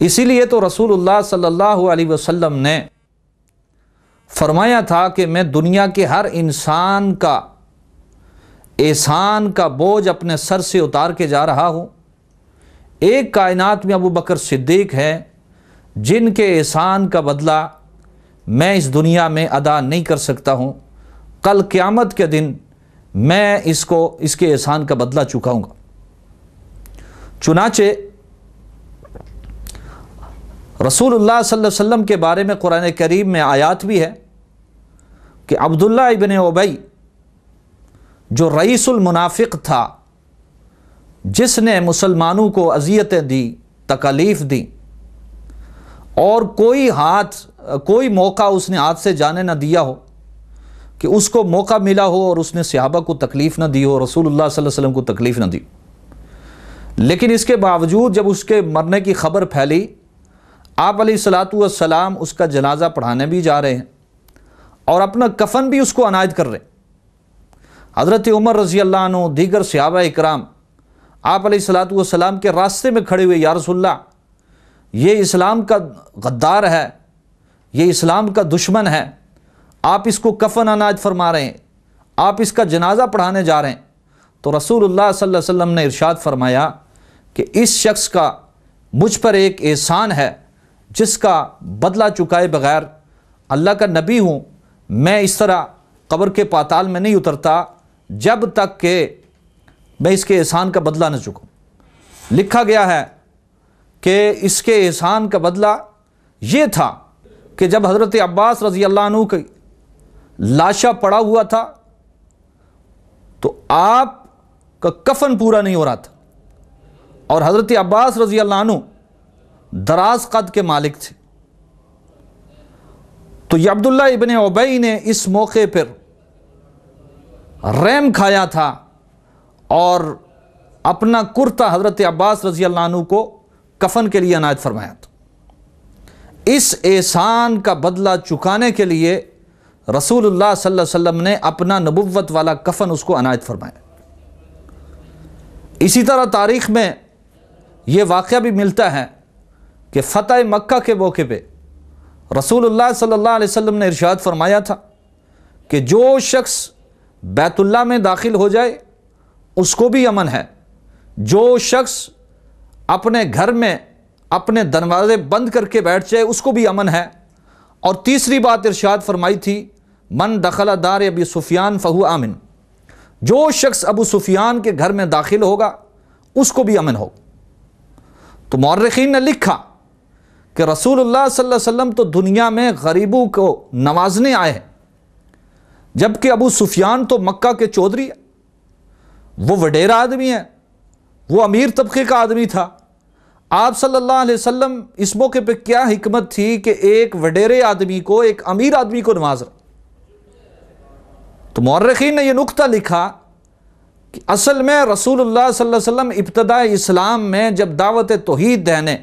اسی لیے تو رسول اللہ صلی اللہ علیہ وسلم نے فرمایا تھا کہ میں دنیا کے ہر انسان کا احسان کا بوجھ اپنے سر سے اتار کے جا رہا ہوں۔ ایک کائنات میں ابو بکر صدیق ہے جن کے احسان کا بدلہ میں اس دنیا میں ادا نہیں کر سکتا ہوں، کل قیامت کے دن میں اس کے احسان کا بدلہ چکاؤں گا۔ چنانچہ رسول اللہ صلی اللہ علیہ وسلم کے بارے میں قرآن کریم میں آیات بھی ہے کہ عبداللہ ابن ابی جو رئیس المنافق تھا، جس نے مسلمانوں کو اذیتیں دی، تکالیف دی، اور کوئی موقع اس نے ہاتھ سے جانے نہ دیا ہو کہ اس کو موقع ملا ہو اور اس نے صحابہ کو تکلیف نہ دی ہو، رسول اللہ صلی اللہ علیہ وسلم کو تکلیف نہ دی، لیکن اس کے باوجود جب اس کے مرنے کی خبر پھیلی، آپ علیہ الصلاۃ والسلام اس کا جنازہ پڑھانے بھی جا رہے ہیں اور اپنا کفن بھی اس کو عنایت کر رہے ہیں۔ حضرت عمر رضی اللہ عنہ، دیگر صحابہ اکرام آپ علیہ الصلاۃ والسلام کے راستے میں کھڑے ہوئے، یا رسول اللہ یہ اسلام کا غدار ہے، یہ اسلام کا دشمن ہے، آپ اس کو کفن عنایت فرما رہے ہیں، آپ اس کا جنازہ پڑھانے جا رہے ہیں۔ تو رسول اللہ صلی اللہ علیہ وسلم نے ارشاد فرمایا کہ اس شخص کا مجھ پر ایک احسان ہے جس کا بدلہ چکائے بغیر، اللہ کا نبی ہوں، میں اس طرح قبر کے پاتال میں نہیں اترتا جب تک کہ میں اس کے احسان کا بدلہ نہ چکاؤں۔ لکھا گیا ہے کہ اس کے احسان کا بدلہ یہ تھا کہ جب حضرت عباس رضی اللہ عنہ کی لاشا پڑا ہوا تھا تو آپ کا کفن پورا نہیں ہو رہا تھا، اور حضرت عباس رضی اللہ عنہ دراز قد کے مالک تھے، تو یہ عبداللہ ابن ابی نے اس موقع پر رحم کھایا تھا اور اپنا کرتا حضرت عباس رضی اللہ عنہ کو کفن کے لیے عنایت فرمایا تھا۔ اس احسان کا بدلہ چکانے کے لیے رسول اللہ صلی اللہ علیہ وسلم نے اپنا نبوت والا کفن اس کو عنایت فرمایا۔ اسی طرح تاریخ میں یہ واقعہ بھی ملتا ہے کہ فتح مکہ کے موقع پہ رسول اللہ صلی اللہ علیہ وسلم نے ارشاد فرمایا تھا کہ جو شخص بیت اللہ میں داخل ہو جائے اس کو بھی امن ہے، جو شخص اپنے گھر میں اپنے دروازے بند کر کے بیٹھ جائے اس کو بھی امن ہے۔ اور تیسری بات ارشاد فرمائی تھی، من دخل دار ابی سفیان فہو آمن، جو شخص ابو سفیان کے گھر میں داخل ہوگا اس کو بھی امن ہو۔ تو مورخین نے لکھا کہ رسول اللہ صلی اللہ علیہ وسلم تو دنیا میں غریبوں کو نوازنے آئے ہیں، جبکہ ابو سفیان تو مکہ کے چودھری ہے، وہ وڈیرا آدمی ہے، وہ امیر طبقے کا آدمی تھا۔ آپ صلی اللہ علیہ وسلم اس موقع پہ کیا حکمت تھی کہ ایک وڈیرے آدمی کو، ایک امیر آدمی کو نواز رہے؟ تو مورخین نے یہ نقطہ لکھا کہ اصل میں رسول اللہ صلی اللہ علیہ وسلم ابتداء اسلام میں جب دعوت توحید دینے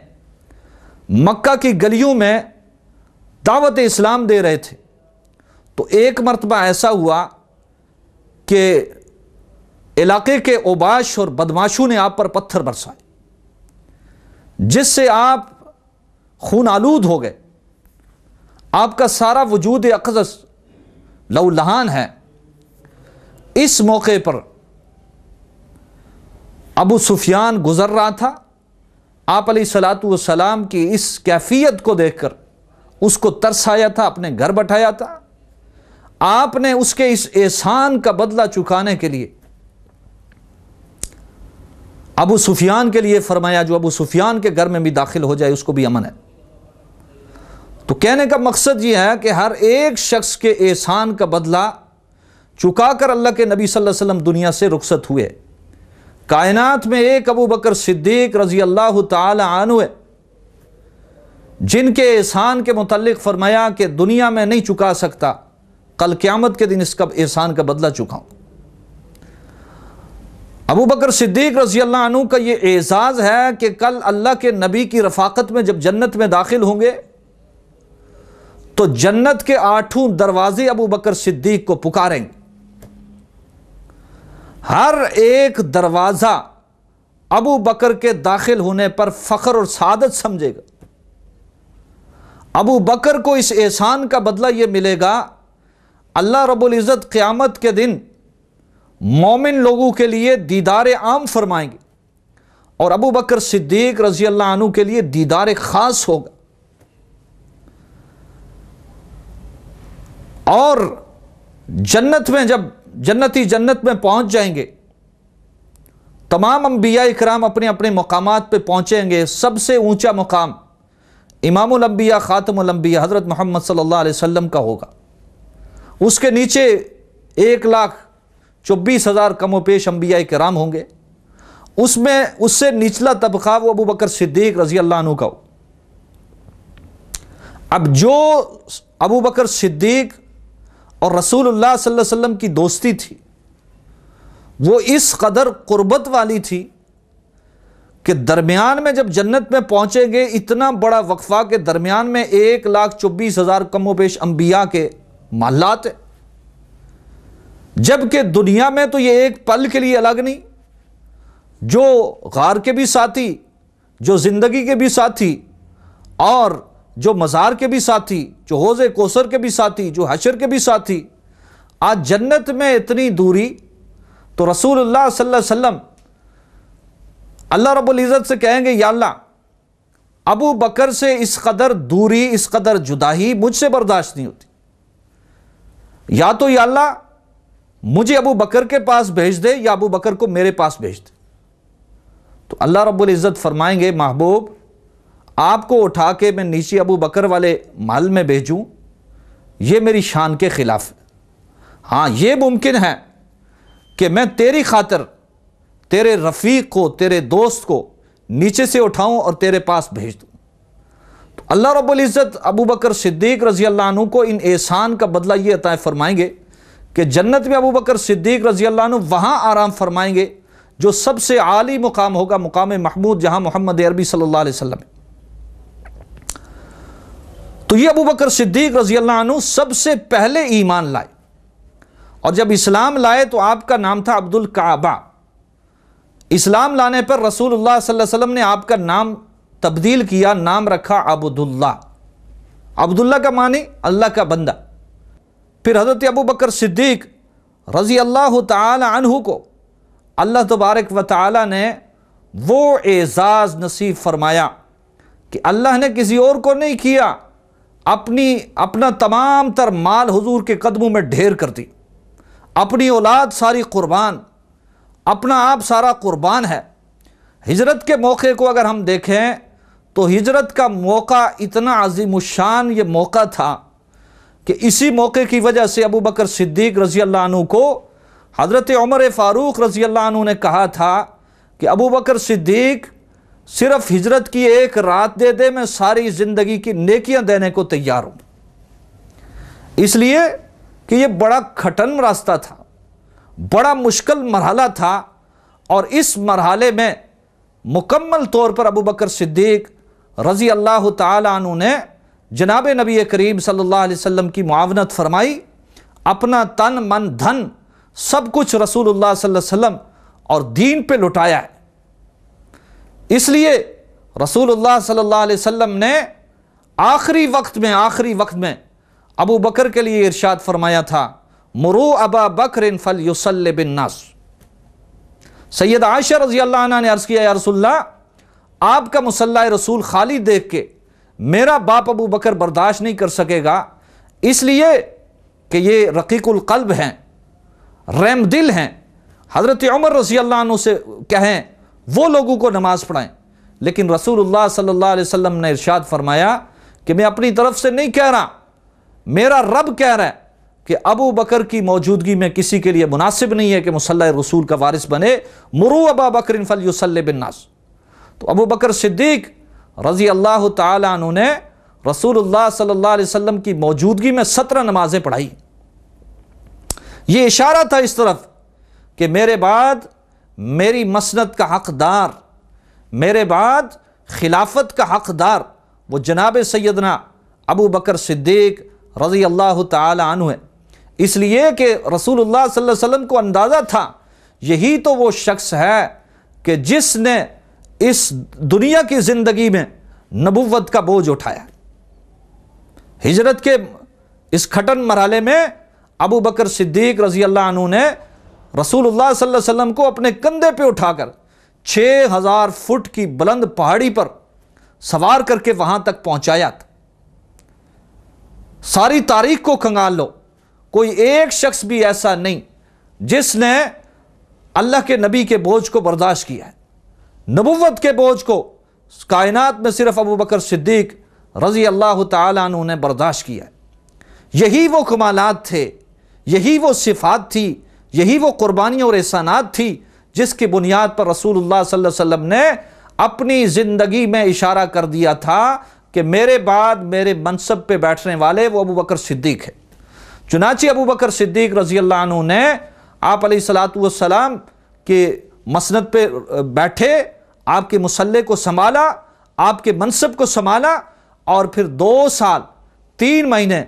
مکہ کی گلیوں میں دعوت اسلام دے رہے تھے تو ایک مرتبہ ایسا ہوا کہ علاقے کے اوباش اور بدماشوں نے آپ پر پتھر برسائے، جس سے آپ خون آلود ہو گئے، آپ کا سارا وجود اقدس لہولہان ہے۔ اس موقع پر ابو سفیان گزر رہا تھا، آپ علیہ الصلاۃ والسلام کی اس کیفیت کو دیکھ کر اس کو ترس آیا تھا، اپنے گھر بٹھایا تھا۔ آپ نے اس کے اس احسان کا بدلہ چکانے کے لیے ابو سفیان کے لیے فرمایا جو ابو سفیان کے گھر میں بھی داخل ہو جائے اس کو بھی امن ہے۔ تو کہنے کا مقصد یہ ہے کہ ہر ایک شخص کے احسان کا بدلہ چکا کر اللہ کے نبی صلی اللہ علیہ وسلم دنیا سے رخصت ہوئے۔ کائنات میں ایک ابو بکر صدیق رضی اللہ تعالی عنہ ہے جن کے احسان کے متعلق فرمایا کہ دنیا میں نہیں چکا سکتا، کل قیامت کے دن اس کا احسان کا بدلہ چکاؤں۔ ابو بکر صدیق رضی اللہ عنہ کا یہ اعزاز ہے کہ کل اللہ کے نبی کی رفاقت میں جب جنت میں داخل ہوں گے تو جنت کے 8 دروازے ابو بکر صدیق کو پکاریں گے، ہر ایک دروازہ ابو بکر کے داخل ہونے پر فخر اور سعادت سمجھے گا۔ ابو بکر کو اس احسان کا بدلہ یہ ملے گا، اللہ رب العزت قیامت کے دن مومن لوگوں کے لیے دیدار عام فرمائیں گے، اور ابو بکر صدیق رضی اللہ عنہ کے لیے دیدار خاص ہوگا۔ اور جنت میں جب جنتی جنت میں پہنچ جائیں گے، تمام انبیاء اکرام اپنے اپنے مقامات پہ پہنچیں گے۔ سب سے اونچا مقام امام الانبیاء خاتم الانبیاء حضرت محمد صلی اللہ علیہ وسلم کا ہوگا۔ اس کے نیچے 1,24,000 کم و بیش انبیاء کرام ہوں گے۔ اس سے نچلا طبقہ وہ ابو بکر صدیق رضی اللہ عنہ کا ہو۔ اب جو ابو بکر صدیق اور رسول اللہ صلی اللہ علیہ وسلم کی دوستی تھی وہ اس قدر قربت والی تھی کہ درمیان میں جب جنت میں پہنچیں گے، اتنا بڑا وقفہ کہ درمیان میں 1,24,000 کم و بیش انبیاء کے محلات ہیں، جبکہ دنیا میں تو یہ ایک پل کے لیے الگ نہیں، جو غار کے بھی ساتھی، جو زندگی کے بھی ساتھی، اور جو مزار کے بھی ساتھی، جو حوض کوثر کے بھی ساتھی، جو حشر کے بھی ساتھی، آج جنت میں اتنی دوری۔ تو رسول اللہ صلی اللہ علیہ وسلم اللہ رب العزت سے کہیں گے، یا اللہ ابو بکر سے اس قدر دوری، اس قدر جدائی مجھ سے برداشت نہیں ہوتی، یا تو یا اللہ مجھے ابو بکر کے پاس بھیج دے یا ابو بکر کو میرے پاس بھیج دے۔ تو اللہ رب العزت فرمائیں گے، محبوب آپ کو اٹھا کے میں نیچے ابو بکر والے محل میں بھیجوں، یہ میری شان کے خلاف ہے۔ ہاں یہ ممکن ہے کہ میں تیری خاطر تیرے رفیق کو، تیرے دوست کو نیچے سے اٹھاؤں اور تیرے پاس بھیج دوں۔ تو اللہ رب العزت ابو بکر صدیق رضی اللہ عنہ کو ان احسان کا بدلہ یہ عطا فرمائیں گے کہ جنت میں ابو بکر صدیق رضی اللہ عنہ وہاں آرام فرمائیں گے جو سب سے عالی مقام ہوگا، مقام محمود، جہاں محمد عربی صلی اللہ علیہ وسلم ہے۔ تو یہ ابو بکر صدیق رضی اللہ عنہ سب سے پہلے ایمان لائے، اور جب اسلام لائے تو آپ کا نام تھا عبد الکعبہ۔ اسلام لانے پر رسول اللہ صلی اللہ علیہ وسلم نے آپ کا نام تبدیل کیا، نام رکھا عبداللہ۔ عبداللہ کا معنی اللہ کا بندہ۔ پھر حضرت ابو بکر صدیق رضی اللہ تعالی عنہ کو اللہ تبارک و تعالی نے وہ اعزاز نصیب فرمایا کہ اللہ نے کسی اور کو نہیں کیا، اپنا تمام تر مال حضور کے قدموں میں ڈھیر کر دی، اپنی اولاد ساری قربان، اپنا آپ سارا قربان ہے۔ ہجرت کے موقع کو اگر ہم دیکھیں تو ہجرت کا موقع اتنا عظیم الشان یہ موقع تھا کہ اسی موقع کی وجہ سے ابو بکر صدیق رضی اللہ عنہ کو حضرت عمر فاروق رضی اللہ عنہ نے کہا تھا کہ ابو بکر صدیق صرف ہجرت کی ایک رات دے دے، میں ساری زندگی کی نیکیاں دینے کو تیار ہوں۔ اس لیے کہ یہ بڑا کھٹن راستہ تھا، بڑا مشکل مرحلہ تھا، اور اس مرحلے میں مکمل طور پر ابو بکر صدیق رضی اللہ تعالی عنہ نے جناب نبی کریم صلی اللہ علیہ وسلم کی معاونت فرمائی، اپنا تن من دھن سب کچھ رسول اللہ صلی اللہ علیہ وسلم اور دین پہ لٹایا ہے۔ اس لیے رسول اللہ صلی اللہ علیہ وسلم نے آخری وقت میں ابو بکر کے لیے ارشاد فرمایا تھا، مرو ابا بکر فلیصلی بالناس۔ سید عائشہ رضی اللہ عنہ نے عرض کیا، یا رسول اللہ آپ کا مصلی رسول خالی دیکھ کے میرا باپ ابو بکر برداشت نہیں کر سکے گا، اس لیے کہ یہ رقیق القلب ہیں، رحم دل ہیں۔ حضرت عمر رضی اللہ عنہ سے کہیں وہ لوگوں کو نماز پڑھائیں، لیکن رسول اللہ صلی اللہ علیہ وسلم نے ارشاد فرمایا کہ میں اپنی طرف سے نہیں کہہ رہا، میرا رب کہہ رہا ہے کہ ابو بکر کی موجودگی میں کسی کے لیے مناسب نہیں ہے کہ مصلی رسول کا وارث بنے، مرو ابا بکر فلیصلی بالناس۔ تو ابو بکر صدیق رضی اللہ تعالی عنہ نے رسول اللہ صلی اللہ علیہ وسلم کی موجودگی میں 17 نمازیں پڑھائی۔ یہ اشارہ تھا اس طرف کہ میرے بعد میری مسند کا حقدار، میرے بعد خلافت کا حقدار وہ جناب سیدنا ابو بکر صدیق رضی اللہ تعالی عنہ ہے۔ اس لیے کہ رسول اللہ صلی اللہ علیہ وسلم کو اندازہ تھا یہی تو وہ شخص ہے کہ جس نے اس دنیا کی زندگی میں نبوت کا بوجھ اٹھایا۔ ہجرت کے اس کھٹن مرحلے میں ابو بکر صدیق رضی اللہ عنہ نے رسول اللہ صلی اللہ علیہ وسلم کو اپنے کندھے پہ اٹھا کر 6000 فٹ کی بلند پہاڑی پر سوار کر کے وہاں تک پہنچایا تھا۔ ساری تاریخ کو کھنگال لو، کوئی ایک شخص بھی ایسا نہیں جس نے اللہ کے نبی کے بوجھ کو برداشت کیا ہے۔ نبوت کے بوجھ کو کائنات میں صرف ابو بکر صدیق رضی اللہ تعالیٰ عنہ نے برداشت کیا ہے۔ یہی وہ کمالات تھے، یہی وہ صفات تھی، یہی وہ قربانیاں اور احسانات تھی جس کی بنیاد پر رسول اللہ صلی اللہ علیہ وسلم نے اپنی زندگی میں اشارہ کر دیا تھا کہ میرے بعد میرے منصب پہ بیٹھنے والے وہ ابو بکر صدیق ہے۔ چنانچہ ابو بکر صدیق رضی اللہ عنہ نے آپ علیہ الصلوۃ والسلام کے مسند پہ بیٹھے، آپ کے مصلے کو سنبھالا، آپ کے منصب کو سنبھالا، اور پھر 2 سال 3 مہینے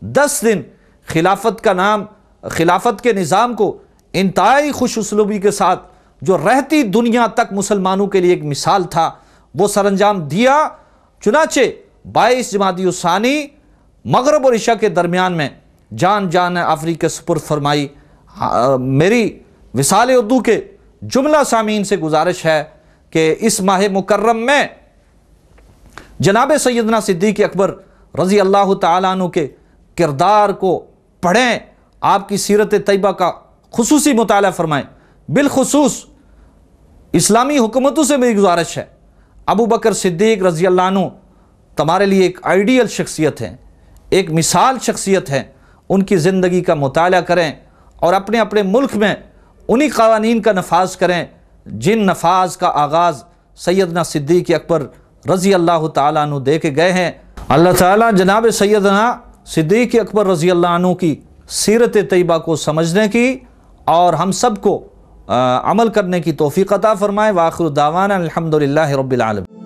10 دن خلافت کے نظام کو انتہائی خوش اسلوبی کے ساتھ، جو رہتی دنیا تک مسلمانوں کے لیے ایک مثال تھا، وہ سر انجام دیا۔ چنانچہ 22 جمادی الثانی مغرب اور عشاء کے درمیان میں جان آفری کے سپرد فرمائی۔ میری وصال اردو کے جملہ سامعین سے گزارش ہے کہ اس ماہ مکرم میں جناب سیدنا صدیق اکبر رضی اللہ تعالیٰ عنہ کے کردار کو پڑھیں، آپ کی سیرت طیبہ کا خصوصی مطالعہ فرمائیں۔ بالخصوص اسلامی حکومتوں سے میری گزارش ہے، ابو بکر صدیق رضی اللہ عنہ تمہارے لیے ایک آئیڈیل شخصیت ہے، ایک مثال شخصیت ہے۔ ان کی زندگی کا مطالعہ کریں اور اپنے اپنے ملک میں انہی قوانین کا نفاذ کریں جن نفاذ کا آغاز سیدنا صدیق اکبر رضی اللہ تعالیٰ عنہ دے کے گئے ہیں۔ اللہ تعالیٰ جناب سیدنا صدیق اکبر رضی اللہ عنہ کی سیرت طیبہ کو سمجھنے کی اور ہم سب کو عمل کرنے کی توفیق عطا فرمائے۔ وآخر دعوانا الحمدللہ رب العالمین۔